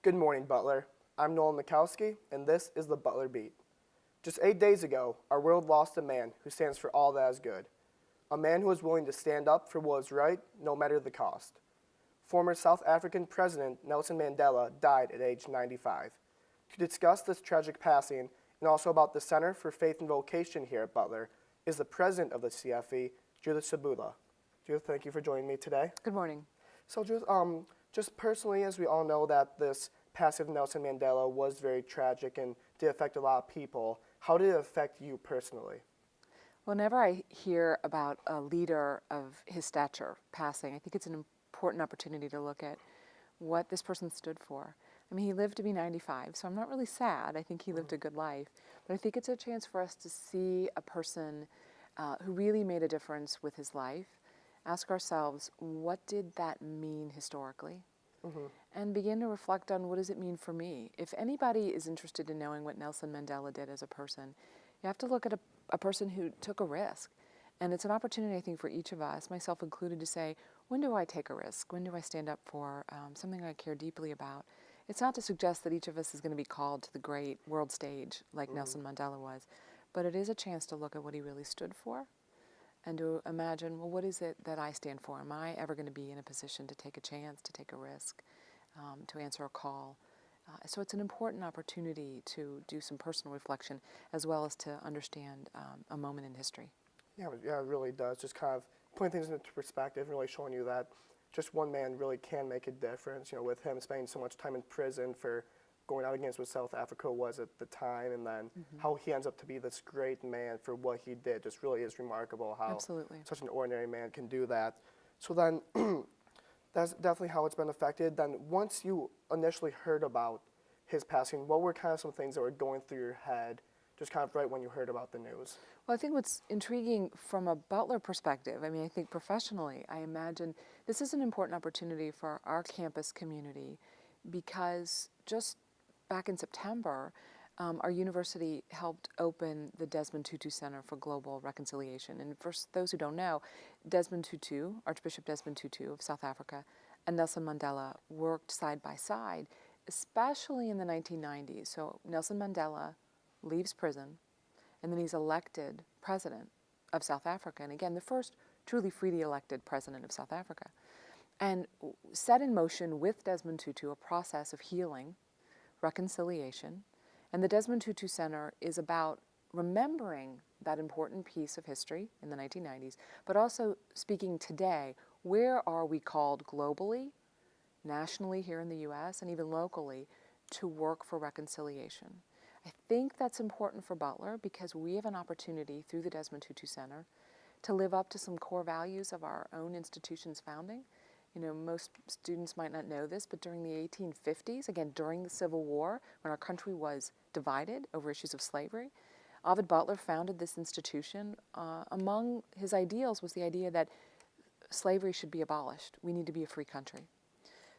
Good morning, Butler. I'm Nolan Mikowski, and this is the Butler Beat. Just 8 days ago, our world lost a man who stands for all that is good. A man who was willing to stand up for what is right, no matter the cost. Former South African President Nelson Mandela died at age 95. To discuss this tragic passing, and also about the Center for Faith and Vocation here at Butler, is the president of the CFE, Judy Cebula. Judith, thank you for joining me today. Good morning. So Judith, just personally, as we all know that this passing of Nelson Mandela was very tragic and did affect a lot of people, how did it affect you personally? Whenever I hear about a leader of his stature passing, I think it's an important opportunity to look at what this person stood for. I mean, he lived to be 95, so I'm not really sad. I think he lived a good life. But I think it's a chance for us to see a person who really made a difference with his life, ask ourselves, what did that mean historically? And begin to reflect on, what does it mean for me? If anybody is interested in knowing what Nelson Mandela did as a person, you have to look at a person who took a risk. And it's an opportunity, I think, for each of us, myself included, to say, when do I take a risk? When do I stand up for something I care deeply about? It's not to suggest that each of us is going to be called to the great world stage like Nelson Mandela was, but it is a chance to look at what he really stood for and to imagine, well, what is it that I stand for? Am I ever going to be in a position to take a chance, to take a risk, to answer a call? So it's an important opportunity to do some personal reflection as well as to understand a moment in history. Yeah, it really does. Just kind of putting things into perspective, really showing you that just one man really can make a difference. You know, with him spending so much time in prison for going out against what South Africa was at the time, and then how he ends up to be this great man for what he did, just really is remarkable how Absolutely. such an ordinary man can do that. So then, that's definitely how it's been affected. Then once you initially heard about his passing, what were kind of some things that were going through your head just kind of right when you heard about the news? Well, I think what's intriguing from a Butler perspective, I mean, I think professionally, I imagine this is an important opportunity for our campus community because just back in September, our university helped open the Desmond Tutu Center for Global Reconciliation. And for those who don't know, Desmond Tutu, Archbishop Desmond Tutu of South Africa, and Nelson Mandela worked side by side, especially in the 1990s. So Nelson Mandela leaves prison, and then he's elected president of South Africa. And again, the first truly freely elected president of South Africa. And set in motion with Desmond Tutu a process of healing, reconciliation. And the Desmond Tutu Center is about remembering that important piece of history in the 1990s, but also speaking today, where are we called globally, nationally here in the U.S., and even locally, to work for reconciliation? I think that's important for Butler because we have an opportunity through the Desmond Tutu Center to live up to some core values of our own institution's founding. You know, most students might not know this, but during the 1850s, again, during the Civil War, when our country was divided over issues of slavery, Ovid Butler founded this institution. Among his ideals was the idea that slavery should be abolished. We need to be a free country.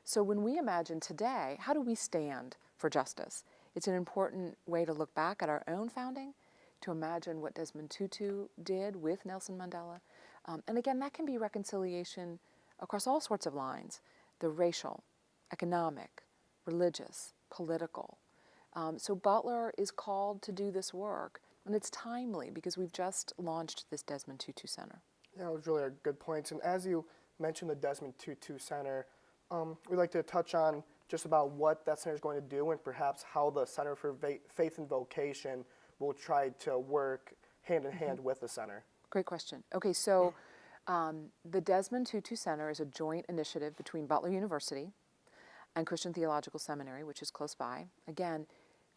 So when we imagine today, how do we stand for justice? It's an important way to look back at our own founding, to imagine what Desmond Tutu did with Nelson Mandela. And again, that can be reconciliation across all sorts of lines, the racial, economic, religious, political. So Butler is called to do this work, and it's timely because we've just launched this Desmond Tutu Center. Yeah, it was really a good point. And as you mentioned the Desmond Tutu Center, we'd like to touch on just about what that center is going to do and perhaps how the Center for Faith and Vocation will try to work hand in hand with the center. Great question. Okay, so the Desmond Tutu Center is a joint initiative between Butler University and Christian Theological Seminary, which is close by. Again,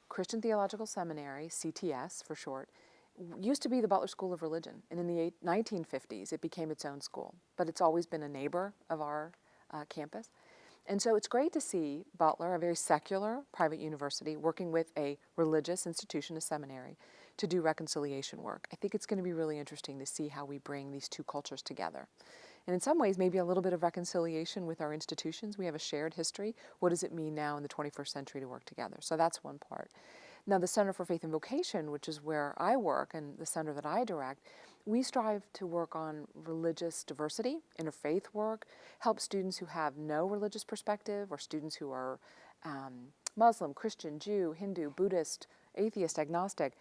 Christian Theological Seminary, CTS for short, used to be the Butler School of Religion, and in the 1950s it became its own school, but it's always been a neighbor of our campus. And so it's great to see Butler, a very secular private university, working with a religious institution, a seminary, to do reconciliation work. I think it's going to be really interesting to see how we bring these two cultures together. And in some ways, maybe a little bit of reconciliation with our institutions. We have a shared history. What does it mean now in the 21st century to work together? So that's one part. Now, the Center for Faith and Vocation, which is where I work and the center that I direct, we strive to work on religious diversity, interfaith work, help students who have no religious perspective or students who are Muslim, Christian, Jew, Hindu, Buddhist, atheist, agnostic,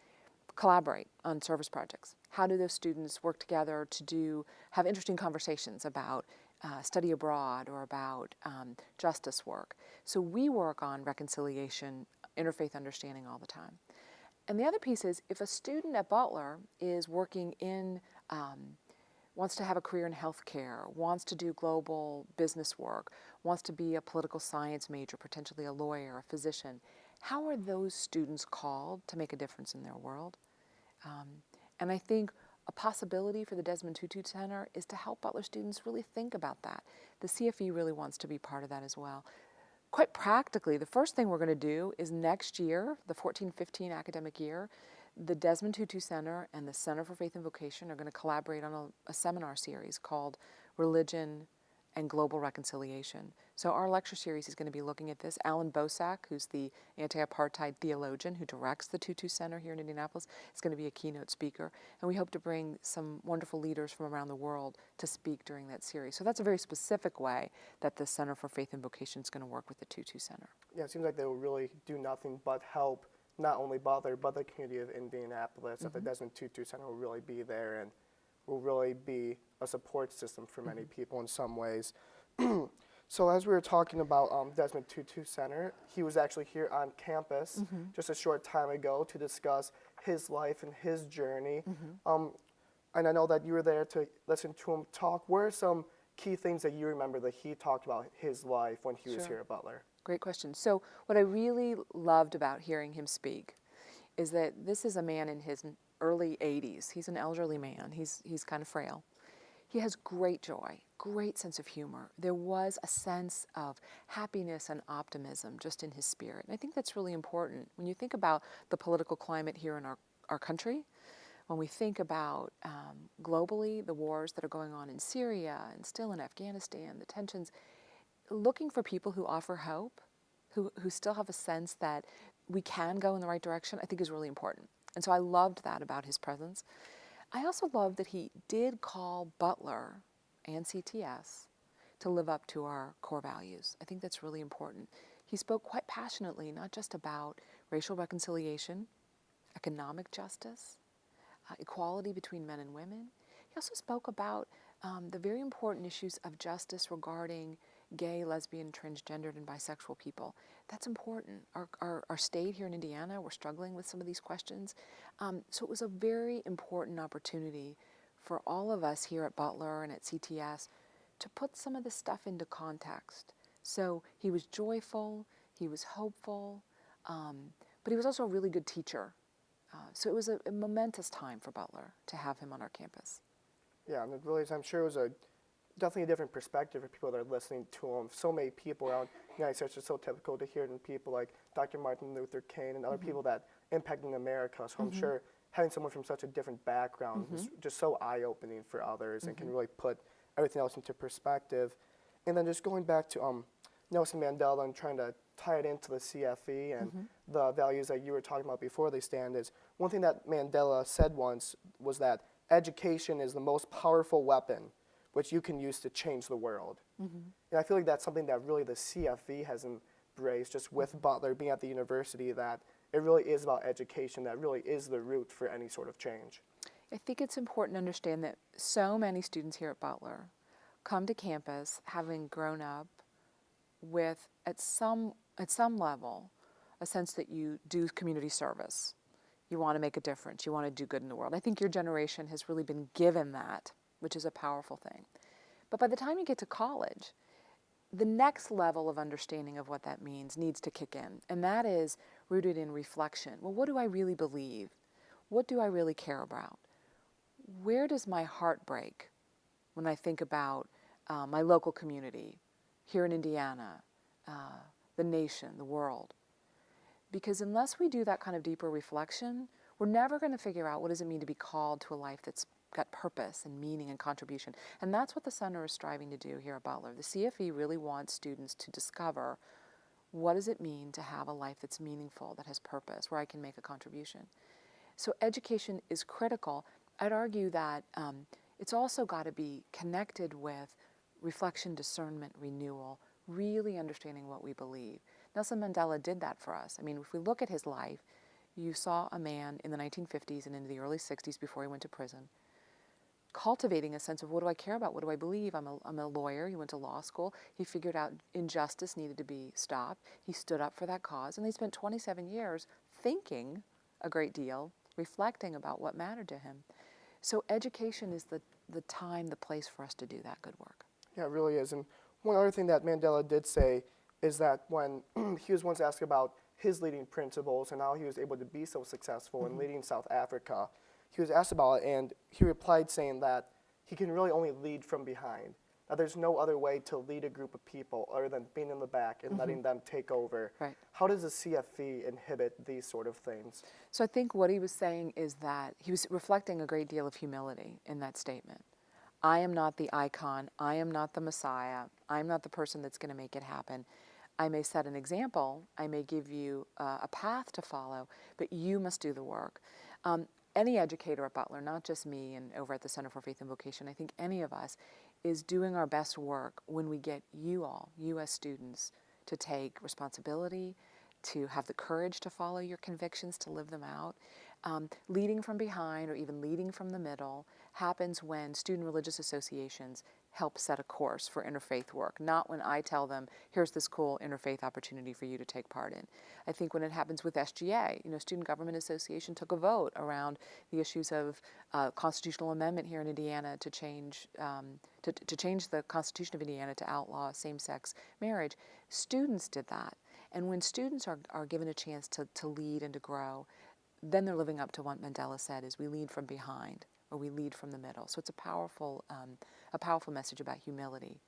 collaborate on service projects? How do those students work together to have interesting conversations about study abroad or about justice work? So we work on reconciliation, interfaith understanding all the time. And the other piece is if a student at Butler is working wants to have a career in healthcare, wants to do global business work, wants to be a political science major, potentially a lawyer, a physician, how are those students called to make a difference in their world? And I think a possibility for the Desmond Tutu Center is to help Butler students really think about that. The CFE really wants to be part of that as well. Quite practically, the first thing we're going to do is next year, the 14-15 academic year, the Desmond Tutu Center and the Center for Faith and Vocation are going to collaborate on a seminar series called Religion and Global Reconciliation. So our lecture series is going to be looking at this. Alan Bosak, who's the anti-apartheid theologian who directs the Tutu Center here in Indianapolis, is going to be a keynote speaker. And we hope to bring some wonderful leaders from around the world to speak during that series. So that's a very specific way that the Center for Faith and Vocation is going to work with the Tutu Center. Yeah, it seems like they will really do nothing but help not only Butler, but the community of Indianapolis. That the Desmond Tutu Center will really be there and will really be a support system for many people in some ways. So as we were talking about Desmond Tutu Center, he was actually here on campus just a short time ago to discuss his life and his journey. And I know that you were there to listen to him talk. What are some key things that you remember that he talked about his life when he was here at Butler? Great question. So what I really loved about hearing him speak is that this is a man in his early 80s. He's an elderly man. He's kind of frail. He has great joy, great sense of humor. There was a sense of happiness and optimism just in his spirit. And I think that's really important. When you think about the political climate here in our country, when we think about globally the wars that are going on in Syria and still in Afghanistan, the tensions, looking for people who offer hope, who still have a sense that we can go in the right direction, I think is really important. And so I loved that about his presence. I also loved that he did call Butler and CTS to live up to our core values. I think that's really important. He spoke quite passionately, not just about racial reconciliation, economic justice, equality between men and women. He also spoke about the very important issues of justice regarding gay, lesbian, transgendered, and bisexual people. That's important. Our state here in Indiana, we're struggling with some of these questions. So it was a very important opportunity for all of us here at Butler and at CTS to put some of this stuff into context. So he was joyful, he was hopeful, but he was also a really good teacher. So it was a momentous time for Butler to have him on our campus. Yeah, and it really is, I'm sure it was definitely a different perspective for people that are listening to him. So many people around the United States, it's so typical to hear it in people like Dr. Martin Luther King and other people that impacted America. So I'm sure having someone from such a different background is just so eye-opening for others and can really put everything else into perspective. And then just going back to Nelson Mandela and trying to tie it into the CFE and the values that you were talking about before they stand is, one thing that Mandela said once was that education is the most powerful weapon which you can use to change the world. And I feel like that's something that really the CFE has embraced, just with Butler being at the university, that it really is about education, that really is the root for any sort of change. I think it's important to understand that so many students here at Butler come to campus having grown up with, at some level, a sense that you do community service. You want to make a difference. You want to do good in the world. I think your generation has really been given that, which is a powerful thing. But by the time you get to college, the next level of understanding of what that means needs to kick in, and that is rooted in reflection. Well, what do I really believe? What do I really care about? Where does my heart break when I think about my local community here in Indiana, the nation, the world? Because unless we do that kind of deeper reflection, we're never going to figure out what does it mean to be called to a life that's got purpose and meaning and contribution. And that's what the center is striving to do here at Butler. The CFE really wants students to discover, what does it mean to have a life that's meaningful, that has purpose, where I can make a contribution. So education is critical. I'd argue that it's also got to be connected with reflection, discernment, renewal, really understanding what we believe. Nelson Mandela did that for us. I mean, if we look at his life, you saw a man in the 1950s and into the early 60s before he went to prison, cultivating a sense of, what do I care about? What do I believe? I'm a lawyer. He went to law school. He figured out injustice needed to be stopped. He stood up for that cause. And he spent 27 years thinking a great deal, reflecting about what mattered to him. So education is the time, the place for us to do that good work. Yeah, it really is. And one other thing that Mandela did say is that when he was once asked about his leading principles and how he was able to be so successful in leading South Africa, he was asked about it, and he replied saying that he can really only lead from behind. Now, there's no other way to lead a group of people other than being in the back and letting them take over. Right. How does the CFE inhibit these sort of things? So I think what he was saying is that he was reflecting a great deal of humility in that statement. I am not the icon. I am not the Messiah. I'm not the person that's going to make it happen. I may set an example. I may give you a path to follow, but you must do the work. Any educator at Butler, not just me and over at the Center for Faith and Vocation, I think any of us is doing our best work when we get you all, you as students, to take responsibility, to have the courage to follow your convictions, to live them out. Leading from behind or even leading from the middle happens when student religious associations help set a course for interfaith work, not when I tell them, here's this cool interfaith opportunity for you to take part in. I think when it happens with SGA, Student Government Association took a vote around the issues of constitutional amendment here in Indiana to change the Constitution of Indiana to outlaw same-sex marriage. Students did that. And when students are given a chance to lead and to grow, then they're living up to what Mandela said, is we lead from behind or we lead from the middle. So it's a powerful message about humility.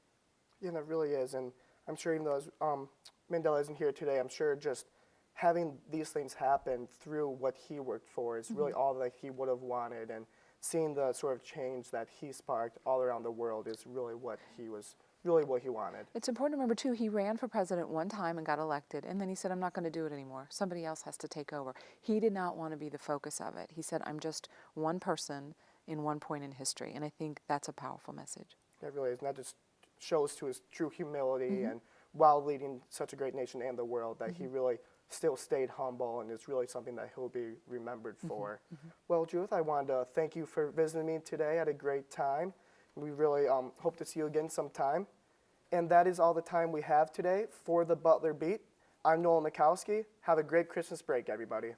Yeah, that really is. And I'm sure even though Mandela isn't here today, I'm sure just having these things happen through what he worked for is really all that he would have wanted. And seeing the sort of change that he sparked all around the world is really what he wanted. It's important to remember, too, he ran for president one time and got elected, and then he said, I'm not going to do it anymore. Somebody else has to take over. He did not want to be the focus of it. He said, I'm just one person in one point in history, and I think that's a powerful message. It really is, and that just shows to his true humility and while leading such a great nation and the world that he really still stayed humble, and is really something that he'll be remembered for. Well, Judith, I wanted to thank you for visiting me today. I had a great time. We really hope to see you again sometime. And that is all the time we have today for the Butler Beat. I'm Nolan Mikowski. Have a great Christmas break, everybody.